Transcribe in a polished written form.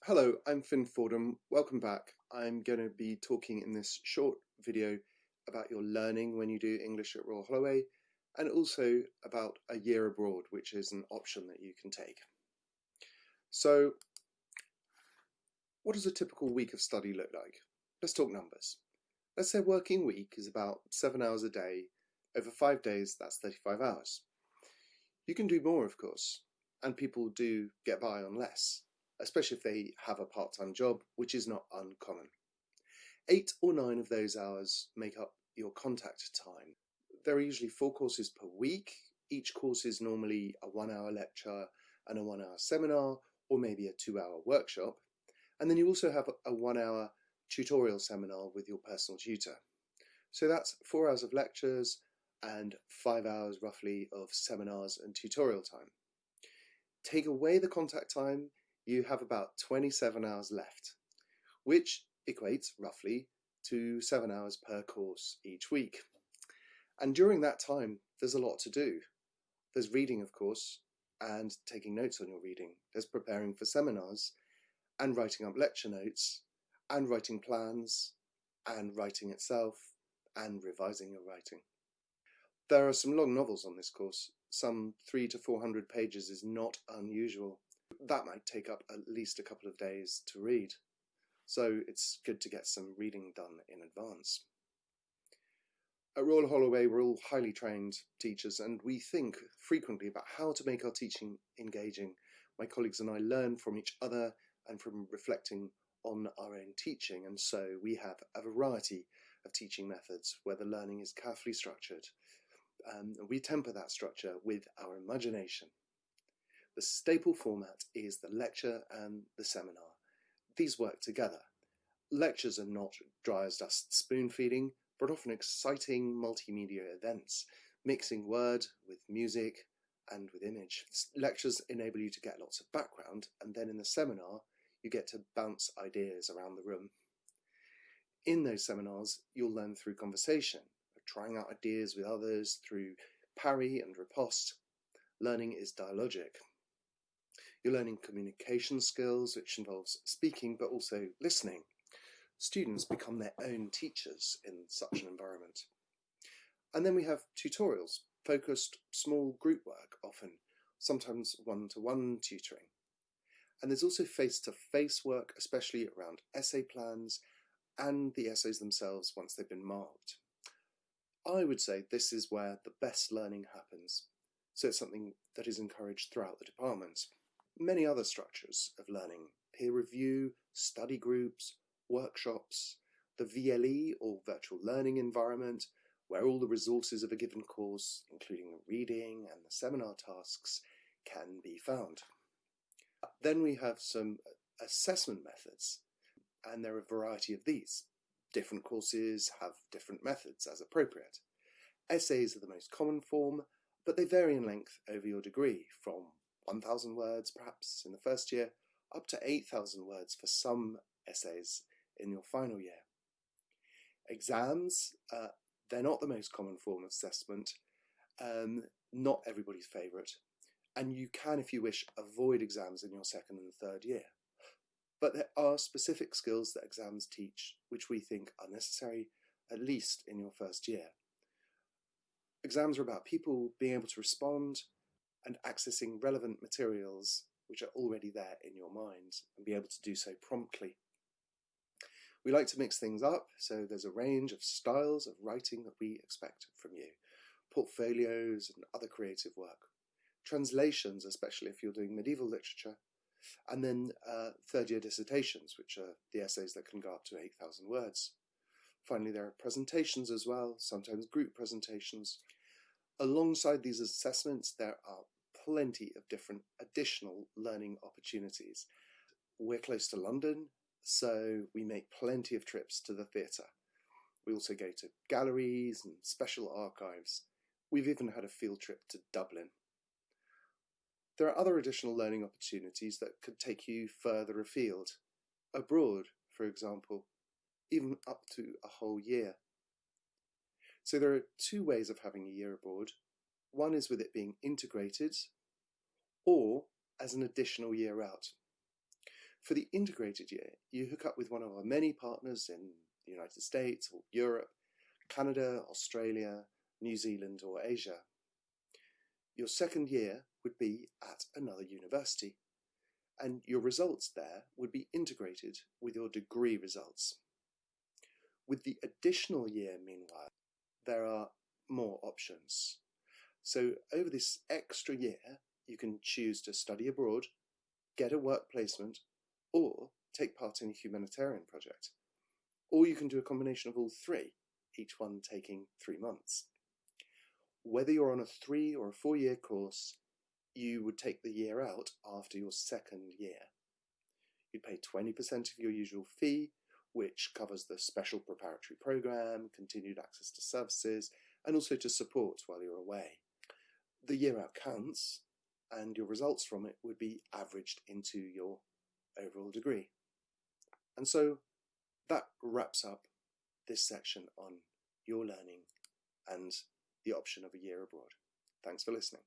Hello, I'm Finn Fordham. Welcome back. I'm going to be talking in this short video about your learning when you do English at Royal Holloway, and also about a year abroad, which is an option that you can take. So, what does a typical week of study look like? Let's talk numbers. Let's say a working week is about 7 hours a day. Over 5 days, that's 35 hours. You can do more, of course, and people do get by on less, especially if they have a part-time job, which is not uncommon. 8 or 9 of those hours make up your contact time. There are usually 4 courses per week. Each course is normally a 1-hour lecture and a 1-hour seminar, or maybe a 2-hour workshop. And then you also have a 1-hour tutorial seminar with your personal tutor. So that's 4 hours of lectures and 5 hours roughly of seminars and tutorial time. Take away the contact time, you have about 27 hours left, which equates roughly to 7 hours per course each week. And during that time, there's a lot to do. There's reading, of course, and taking notes on your reading. There's preparing for seminars, and writing up lecture notes, and writing plans, and writing itself, and revising your writing. There are some long novels on this course. Some 300 to 400 pages is not unusual. That might take up at least a couple of days to read. So it's good to get some reading done in advance. At Royal Holloway, we're all highly trained teachers, and we think frequently about how to make our teaching engaging. My colleagues and I learn from each other and from reflecting on our own teaching, and so we have a variety of teaching methods where the learning is carefully structured. We temper that structure with our imagination. The staple format is the lecture and the seminar. These work together. Lectures are not dry as dust spoon feeding, but often exciting multimedia events, mixing word with music and with image. Lectures enable you to get lots of background, and then in the seminar, you get to bounce ideas around the room. In those seminars, you'll learn through conversation, trying out ideas with others through parry and riposte. Learning is dialogic. You're learning communication skills, which involves speaking but also listening. Students become their own teachers in such an environment. And then we have tutorials, focused small group work often, sometimes one-to-one tutoring. And there's also face-to-face work, especially around essay plans and the essays themselves once they've been marked. I would say this is where the best learning happens, so it's something that is encouraged throughout the department. Many other structures of learning, peer review, study groups, workshops, the VLE or virtual learning environment, where all the resources of a given course, including reading and the seminar tasks, can be found. Then we have some assessment methods, and there are a variety of these. Different courses have different methods as appropriate. Essays are the most common form, but they vary in length over your degree, from 1,000 words perhaps in the first year, up to 8,000 words for some essays in your final year. Exams, they're not the most common form of assessment, not everybody's favourite, and you can, if you wish, avoid exams in your second and third year. But there are specific skills that exams teach which we think are necessary, at least in your first year. Exams are about people being able to respond and accessing relevant materials which are already there in your mind and be able to do so promptly. We like to mix things up, so there's a range of styles of writing that we expect from you. Portfolios and other creative work. Translations, especially if you're doing medieval literature. And then third-year dissertations, which are the essays that can go up to 8,000 words. Finally, there are presentations as well, sometimes group presentations. Alongside these assessments, there are plenty of different additional learning opportunities. We're close to London, so we make plenty of trips to the theatre. We also go to galleries and special archives. We've even had a field trip to Dublin. There are other additional learning opportunities that could take you further afield, abroad, for example, even up to a whole year. So there are 2 ways of having a year abroad. One is with it being integrated, or as an additional year out. For the integrated year, you hook up with one of our many partners in the United States or Europe, Canada, Australia, New Zealand or Asia. Your second year would be at another university, and your results there would be integrated with your degree results. With the additional year, meanwhile, there are more options. So over this extra year, you can choose to study abroad, get a work placement, or take part in a humanitarian project. Or you can do a combination of all three, each one taking 3 months. Whether you're on a 3 or a 4 year course, you would take the year out after your second year. You'd pay 20% of your usual fee, which covers the special preparatory program, continued access to services, and also to support while you're away. The year out counts, and your results from it would be averaged into your overall degree. And so that wraps up this section on your learning and the option of a year abroad. Thanks for listening.